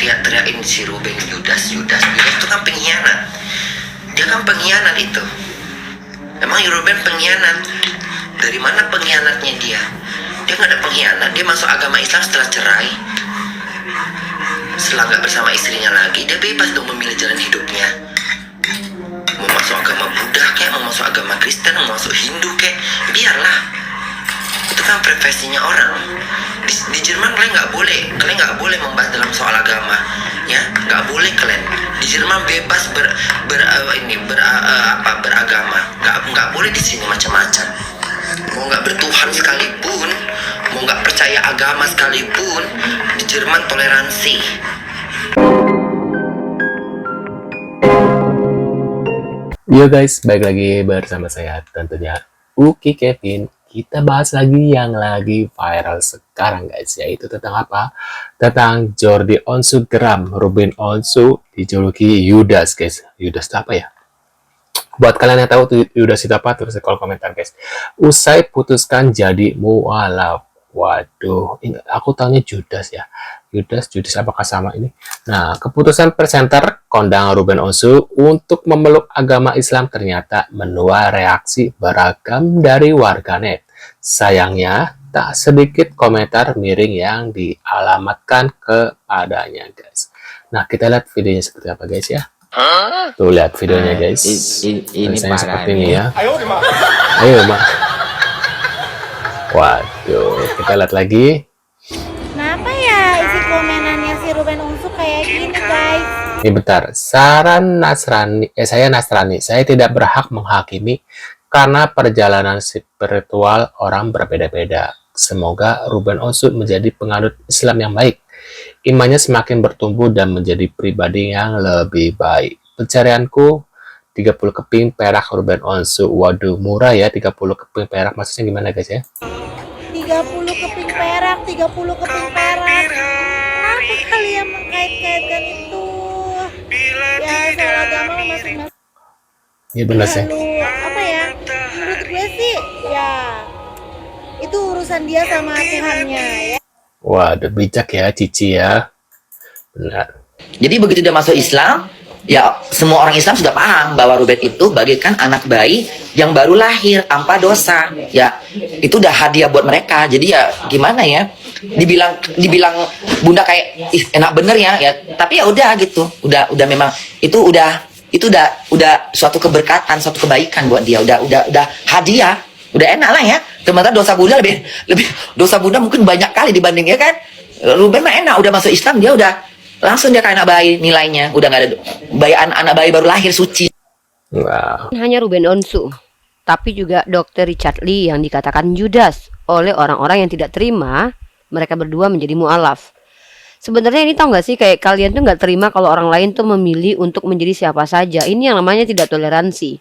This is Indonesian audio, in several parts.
dia teriakin si Ruben, Yudas itu kan pengkhianat. Dia kan pengkhianat itu. Emang Ruben pengkhianat? Dari mana pengkhianatnya dia? Dia nggak ada pengkhianat. Dia masuk agama Islam setelah cerai. Setelah nggak bersama istrinya lagi, dia bebas dong memilih jalan hidupnya. Mau masuk agama Buddha kayak, mau masuk agama Kristen, mau masuk Hindu kayak, biarlah. Itu kan preferensinya orang. Di Jerman kalian nggak boleh membahas dalam soal agama, ya, nggak boleh kalian. Di Jerman bebas beragama, nggak boleh di sini macam-macam. Mau nggak bertuhan sekalipun, mau nggak percaya agama sekalipun, di Jerman toleransi. Yo guys, balik lagi bersama saya tentunya Uki Kevin. Kita bahas lagi yang lagi viral sekarang guys, yaitu tentang apa? Tentang Jordi Onsu geram Ruben Onsu dijuluki Yudas guys. Yudas itu apa ya? Buat kalian yang tahu Yudas itu apa, tulis di kolom komentar guys. Usai putuskan jadi mualaf. Waduh, ini aku taunya Judas ya. Judas apakah sama ini? Nah, keputusan presenter kondang Ruben Onsu untuk memeluk agama Islam ternyata menuai reaksi beragam dari warganet. Sayangnya, tak sedikit komentar miring yang dialamatkan kepadanya guys. Nah, kita lihat videonya seperti apa guys ya. Tuh lihat videonya guys. Ini seperti ini ya. Ayo, Mak. Waduh, kita lihat lagi. Kenapa ya isi komenannya si Ruben Onsu kayak gini guys? Ini bentar, saya Nasrani, saya tidak berhak menghakimi karena perjalanan spiritual orang berbeda-beda. Semoga Ruben Onsu menjadi penganut Islam yang baik, imannya semakin bertumbuh dan menjadi pribadi yang lebih baik. Pencarianku 30 keping perak Ruben Onsu. Waduh, murah ya 30 keping perak, maksudnya gimana guys ya? 30 keping perak. Kenapa kalian mengkait-kaitkan itu? Ya soal agama masing-masing. Iya benar sih. Lalu apa ya? Menurut gue sih ya itu urusan dia sama Tuhannya ya. Waduh, bijak ya Cici ya. Benar. Jadi begitu dia masuk Islam, ya semua orang Islam sudah paham bahwa Ruben itu bagaikan anak bayi yang baru lahir tanpa dosa. Ya, itu udah hadiah buat mereka. Jadi ya gimana ya? Dibilang bunda kayak enak bener ya, tapi ya udah gitu. Udah memang itu udah suatu keberkatan, suatu kebaikan buat dia. Udah hadiah. Udah enak lah ya. Sementara dosa bunda lebih dosa bunda mungkin banyak kali dibanding ya kan. Ruben mah enak, udah masuk Islam dia udah langsung dia kayak anak bayi nilainya, udah nggak ada bayi, anak bayi baru lahir suci. Wow. Hanya Ruben Onsu, tapi juga Dr. Richard Lee yang dikatakan Judas oleh orang-orang yang tidak terima mereka berdua menjadi mualaf. Sebenarnya ini tau nggak sih, kayak kalian tuh nggak terima kalau orang lain tuh memilih untuk menjadi siapa saja. Ini yang namanya tidak toleransi.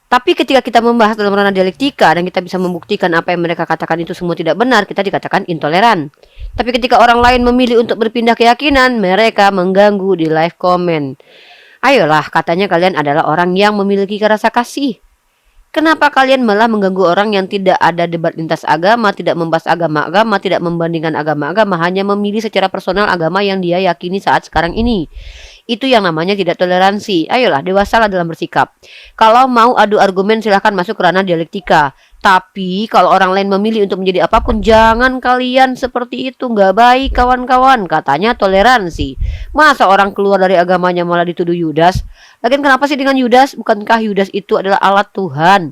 Tapi ketika kita membahas dalam ranah dialektika dan kita bisa membuktikan apa yang mereka katakan itu semua tidak benar, kita dikatakan intoleran. Tapi ketika orang lain memilih untuk berpindah keyakinan, mereka mengganggu di live comment. Ayolah, katanya kalian adalah orang yang memiliki rasa kasih. Kenapa kalian malah mengganggu orang yang tidak ada debat lintas agama, tidak membahas agama-agama, tidak membandingkan agama-agama, hanya memilih secara personal agama yang dia yakini saat sekarang ini? Itu yang namanya tidak toleransi. Ayolah, dewasalah dalam bersikap. Kalau mau adu argumen silahkan masuk ke ranah dialektika. Tapi kalau orang lain memilih untuk menjadi apapun, jangan kalian seperti itu. Nggak baik kawan-kawan. Katanya toleransi. Masa orang keluar dari agamanya malah dituduh Yudas? Lagian kenapa sih dengan Yudas? Bukankah Yudas itu adalah alat Tuhan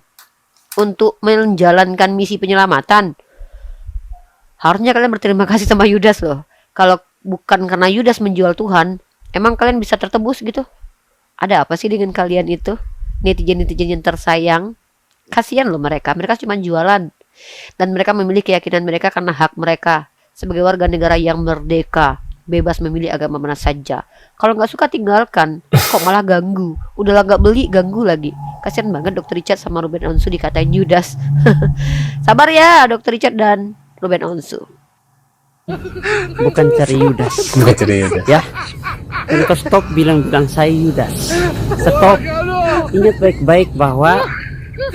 untuk menjalankan misi penyelamatan? Harusnya kalian berterima kasih sama Yudas loh. Kalau bukan karena Yudas menjual Tuhan, emang kalian bisa tertebus gitu? Ada apa sih dengan kalian itu? Netizen-netizen yang tersayang. Kasihan loh mereka cuma jualan. Dan mereka memilih keyakinan mereka karena hak mereka. Sebagai warga negara yang merdeka, bebas memilih agama mana saja. Kalau nggak suka tinggalkan. Kok malah ganggu? Udahlah nggak beli, ganggu lagi. Kasihan banget Dr. Richard sama Ruben Onsu dikatain Judas. Sabar ya Dr. Richard dan Ruben Onsu. bukan cari Yudas. Ya, engkau stop bilang saya Yudas. Stop. Ingat baik-baik bahwa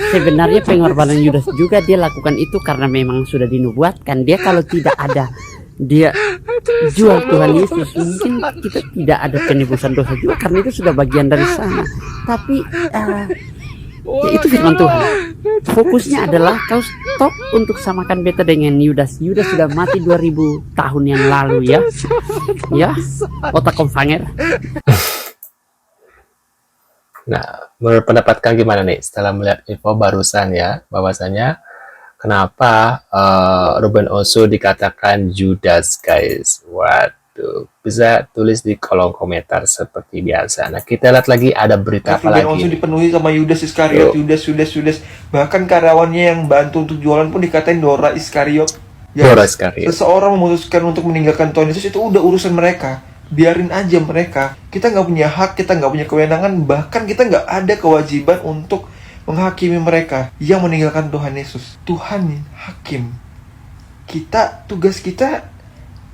sebenarnya pengorbanan Yudas juga dia lakukan itu karena memang sudah dinubuatkan. Dia kalau tidak ada dia jual Tuhan Yesus. Mungkin kita tidak ada penebusan dosa juga karena itu sudah bagian dari sana. Tapi ya itu firman Tuhan. Fokusnya adalah kau stop untuk samakan beta dengan Yudas. Yudas sudah mati 2000 tahun yang lalu ya. Ya, otak konfanger. Nah, menurut pendapat Kang gimana nih setelah melihat info barusan ya, bahwasanya kenapa Ruben Onsu dikatakan Judas, guys? Waduh, bisa tulis di kolom komentar seperti biasa. Nah, kita lihat lagi ada berita apa Ruben Onsu lagi. dipenuhi sama Yudas Iskariot, Yudas. Bahkan karyawannya yang bantu untuk jualan pun dikatain Dora Iskariot. Ya, Dora Iskariot. seseorang memutuskan untuk meninggalkan Tuhan Yesus itu udah urusan mereka. Biarin aja mereka. Kita nggak punya hak, kita nggak punya kewenangan, bahkan kita nggak ada kewajiban untuk menghakimi mereka yang meninggalkan Tuhan Yesus. Tuhan hakim. Tugas kita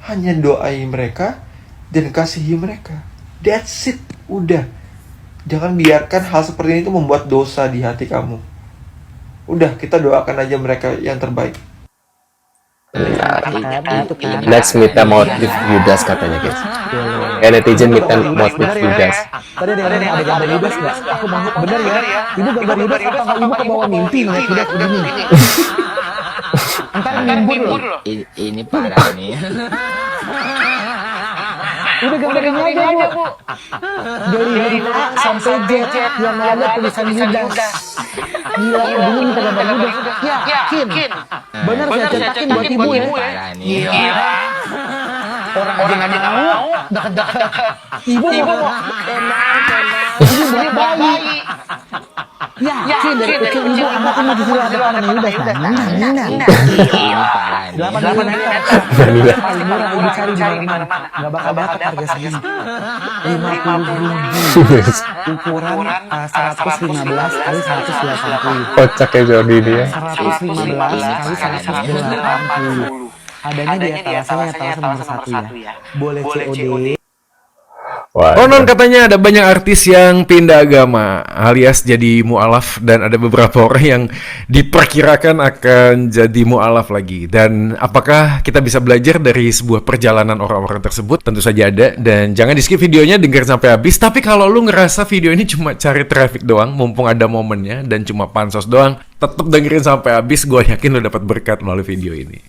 hanya doai mereka dan kasihi mereka. That's it. Udah. Jangan biarkan hal seperti ini itu membuat dosa di hati kamu. Udah, kita doakan aja mereka yang terbaik. Let's meet the motive Judas katanya, guys. Netizen meet the motive Judas. Tadi ada gambar Yudas nggak? Aku mau bener ya. Ibu gambar Yudas apa ibu ke bawah mimpi ngeliat Yudas begini? Ntar ngibur loh. Ini parah nih. Udah gambarin aja bu. Dari A sampai Z yang ada tulisan Yudas. Gila, dulu minta gambar Yudas. Yakin. Bener saya cetakin buat ibu ya. Gila. Orang aja nggak mau deket-deket. Ibu mau ibu boleh bayi. Yakin dari kecil ibu anaknya mau disuruh ada tangan Yudas. Nah. 8 meter. Paling murah ibu cari di mana-mana. Nggak bakal dapat harga segini. 50.000. Ukuran 115 kali 180. Kocak ya Jordi dia. 115 kali 180. Adanya di etalasenya nomor 1 ya. Boleh COD. Konon katanya ada banyak artis yang pindah agama alias jadi mu'alaf, dan ada beberapa orang yang diperkirakan akan jadi mu'alaf lagi. Dan apakah kita bisa belajar dari sebuah perjalanan orang-orang tersebut? Tentu saja ada, dan jangan di skip videonya, dengar sampai habis. Tapi kalau lu ngerasa video ini cuma cari traffic doang, mumpung ada momennya dan cuma pansos doang, tetap dengerin sampai habis. Gue yakin lu dapat berkat melalui video ini.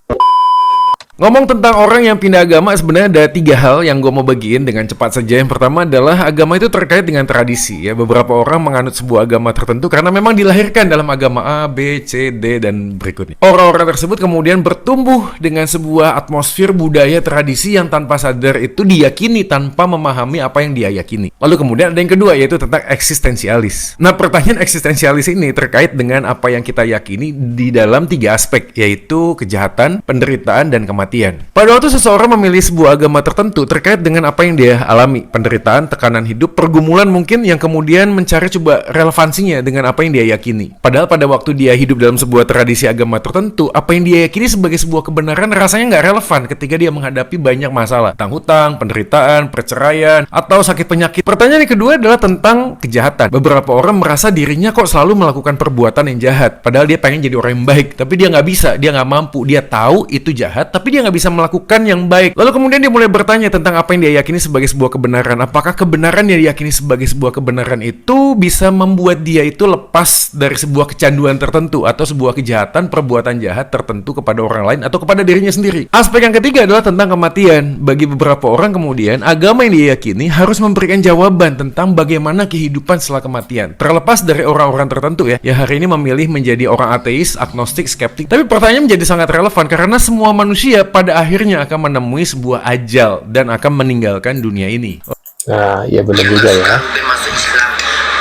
Ngomong tentang orang yang pindah agama, sebenarnya ada 3 hal yang gue mau bagiin dengan cepat saja. Yang pertama adalah agama itu terkait dengan tradisi ya. Beberapa orang menganut sebuah agama tertentu karena memang dilahirkan dalam agama A, B, C, D, dan berikutnya. Orang-orang tersebut kemudian bertumbuh dengan sebuah atmosfer budaya tradisi yang tanpa sadar itu diyakini tanpa memahami apa yang dia yakini. Lalu kemudian ada yang kedua, yaitu tentang eksistensialis. Nah, pertanyaan eksistensialis ini terkait dengan apa yang kita yakini di dalam 3 aspek, yaitu kejahatan, penderitaan, dan kematian. Pada waktu seseorang memilih sebuah agama tertentu terkait dengan apa yang dia alami, penderitaan, tekanan hidup, pergumulan mungkin, yang kemudian mencari coba relevansinya dengan apa yang dia yakini. Padahal pada waktu dia hidup dalam sebuah tradisi agama tertentu, apa yang dia yakini sebagai sebuah kebenaran rasanya nggak relevan ketika dia menghadapi banyak masalah tentang hutang, penderitaan, perceraian, atau sakit penyakit. Pertanyaan yang kedua adalah tentang kejahatan. Beberapa orang merasa dirinya kok selalu melakukan perbuatan yang jahat, padahal dia pengen jadi orang yang baik, tapi dia nggak bisa, dia nggak mampu, dia tahu itu jahat, tapi dia nggak bisa melakukan yang baik. Lalu kemudian dia mulai bertanya tentang apa yang dia yakini sebagai sebuah kebenaran. Apakah kebenaran yang dia yakini sebagai sebuah kebenaran itu bisa membuat dia itu lepas dari sebuah kecanduan tertentu atau sebuah kejahatan, perbuatan jahat tertentu kepada orang lain atau kepada dirinya sendiri. Aspek yang ketiga adalah tentang kematian. Bagi beberapa orang kemudian, agama yang dia yakini harus memberikan jawaban tentang bagaimana kehidupan setelah kematian. Terlepas dari orang-orang tertentu ya, yang hari ini memilih menjadi orang ateis, agnostik, skeptik. Tapi pertanyaan menjadi sangat relevan karena semua manusia pada akhirnya akan menemui sebuah ajal dan akan meninggalkan dunia ini. Nah, iya benar juga ya. Ruben masuk Islam,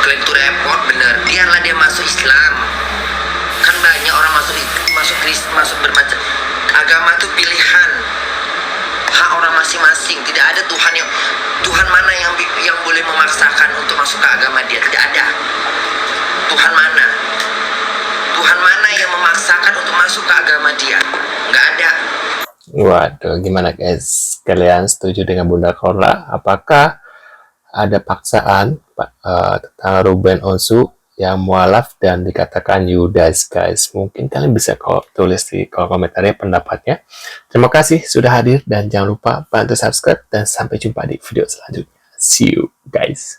klaim itu repot bener. Biarlah dia masuk Islam. Kan banyak orang masuk Kristen, masuk bermacam agama itu pilihan, hak orang masing-masing. Tidak ada Tuhan mana yang boleh memaksakan untuk masuk ke agama dia. Tidak ada. Tuhan mana? Tuhan mana yang memaksakan untuk masuk ke agama dia? Nggak ada. Waduh, gimana guys? Kalian setuju dengan Bunda Korla? Apakah ada paksaan tentang Ruben Onsu yang mualaf dan dikatakan Yudas, guys. Mungkin kalian bisa tulis di kolom komentarnya pendapatnya. Terima kasih sudah hadir dan jangan lupa bantu subscribe dan sampai jumpa di video selanjutnya. See you, guys.